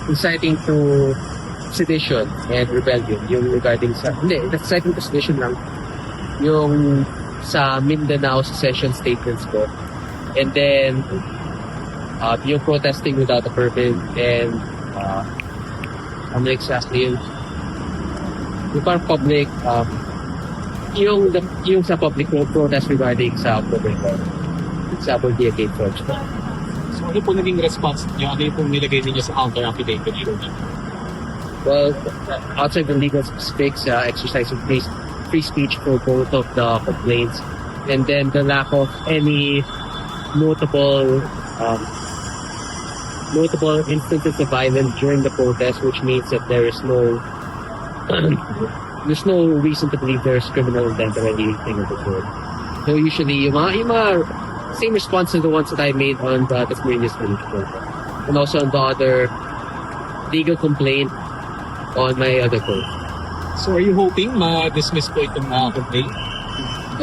inciting to sedition and rebellion, yung regarding sa, hindi, inciting to sedition lang, yung sa Mindanao secession statements ko. And then, yung protesting without a permit, and ano exactly yun? Yung parang public, yung sa public protest regarding sa October 4, sa Bordia Project. So ano po naging response niyo? Ano yung pong nilagay ninyo sa counter affidavit? Well, outside the legal specifics, exercise of free speech for both of the complaints, and then the lack of any notable instances of violence during the protest, which means that there is no there's no reason to believe there's criminal intent or anything of the sort. So usually, yung mga same response to the ones that I made on the Tasmania's Village protest, and also on the other legal complaint on my other code. So are you hoping ma-dismiss po itong complaint?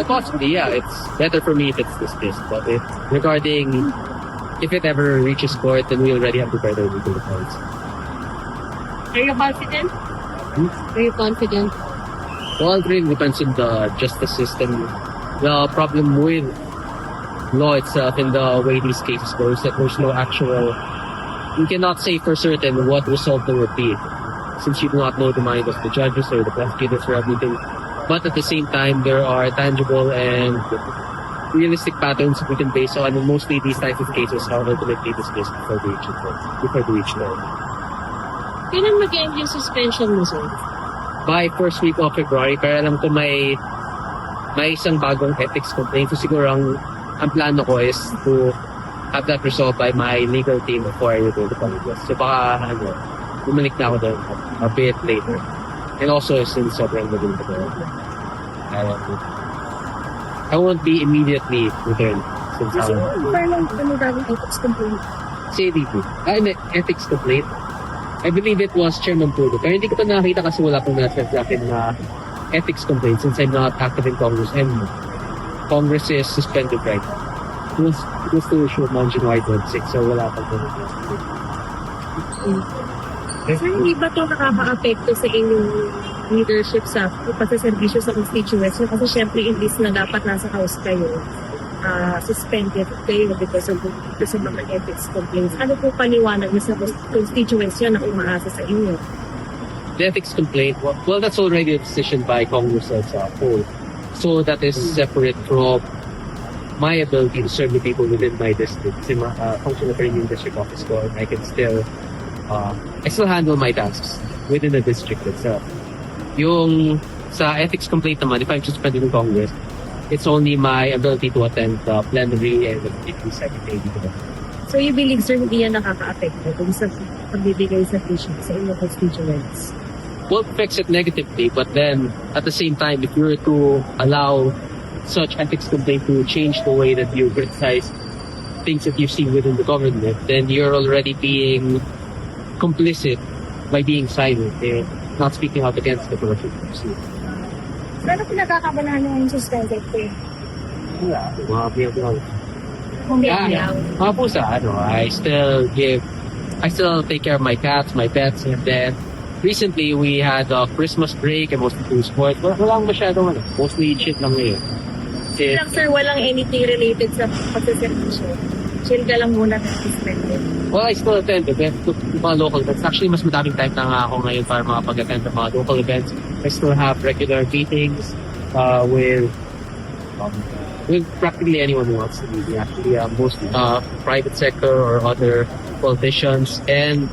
Possibly, yeah. It's better for me if it's dismissed. But if it ever reaches court, then we already have to further legal defense. Are you confident? Are you confident? Well, it really depends on the justice system. The problem with law itself and the way these cases go is that there's no actual... You cannot say for certain what result there would be, since you do not know the mind of the judges or the prosecutors or everything. But at the same time, there are tangible and realistic patterns we can base on, and mostly these types of cases are ultimately dismissed before they reach law. Kailan mag-end yung suspension mo, sir? By first week of February, pero alam ko may isang bagong ethics complaint. So siguro ang plano ko is to have that resolved by my legal team before I go to Congress. So baka bumalik na ako doon a bit later. And also since sobrang magaling ko, I won't be immediately returned. Parang gagawin ethics complaint? CADP. Ethics complaint. I believe it was Chairman Pudo. Pero hindi ko pa nakita kasi wala pong nasa sa akin na ethics complaint since I'm not active in Congress anymore. Congress is suspended right now. It was to issue nationwide Web 6, so wala pa po. Sir, hindi ba ito nakaka-apekto sa inyong leadership sa pagsaservisyo sa constituents? Kasi syempre, imbis na dapat nasa house kayo, suspended kayo because of mga ethics complaints. Ano po paliwanag niyo sa constituents yun na umaasa sa inyo? The ethics complaint, well, that's already a decision by Congress as a whole. So that is separate from my ability to serve the people within my district. Kasi function of yung district office ko, and I can still handle my tasks within the district itself. Yung sa ethics complaint naman, if I'm suspended in Congress, it's only my ability to attend the plenary and the secretary. So you believe, sir, hindi yan nakaka-apekto kung sa pagbibigay sa vision sa inyong constituents? Well, it affects it negatively, but then at the same time, if you were to allow such ethics complaint to change the way that you criticize things that you see within the government, then you're already being complicit by being silent and not speaking out against the corruption. Pero pinagkakabalahan nyo yung suspended ko eh. Yeah, mga biyang. Kung biyaw. Mga pusa, I still take care of my cats, my pets, and then recently we had a Christmas break and mostly to sport. Walang masyadong mostly shit lang ngayon. Lang, sir, walang anything related sa pagsaservisyo. Chill ka lang muna na suspended. Well, I still attend events to mga local events. Actually, mas madaming time na nga ako ngayon para makapag-attend ng mga local events. I still have regular meetings with practically anyone who wants to meet me. Actually, most private sector or other politicians. And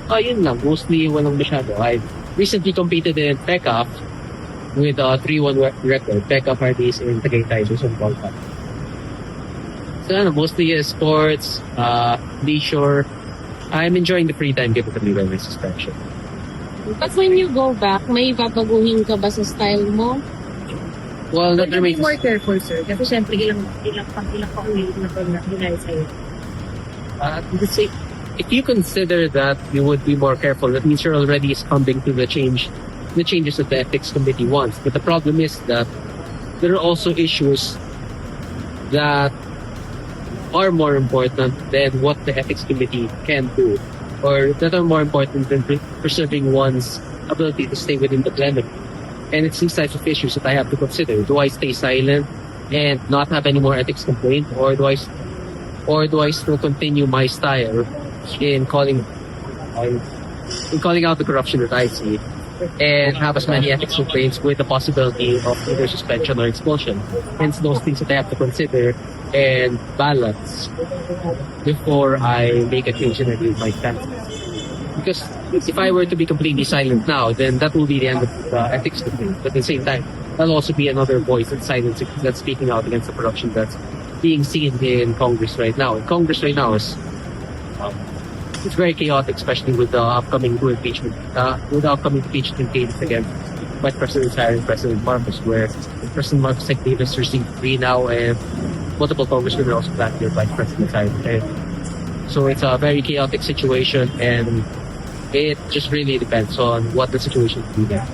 yun lang, mostly walang masyado. I recently competed in PECAF with a 3-1 record. PECAF parties in Tagaytay, Luzon, Balkan. So, mostly sports, leisure. I'm enjoying the free time given to me by my suspension. But when you go back, may babaguhin ka ba sa style mo? Well, that Will you be remains... more careful, sir? Kasi syempre, ilang pa ulit na ginaya sa'yo. If you consider that you would be more careful, that means you're already succumbing to the changes that the ethics committee wants. But the problem is that there are also issues that are more important than what the ethics committee can do or that are more important than preserving one's ability to stay within the plenary. And it's these types of issues that I have to consider. Do I stay silent and not have any more ethics complaint, or do I still continue my style in calling out the corruption that I see, and have as many ethics complaints with the possibility of either suspension or expulsion? Hence, those things that I have to consider and balance before I make a change in my stance. Because if I were to be completely silent now, then that will be the end of the ethics complaint. But at the same time, that'll also be another voice that's speaking out against the corruption that's being seen in Congress right now. And Congress right now is it's very chaotic, especially with the upcoming impeachment cases against Vice President Sara and President Marcos, where President Marcos like Davis received 3 now, and multiple congressmen are also back here, Vice President Sara. So it's a very chaotic situation, and it just really depends on what the situation will be there.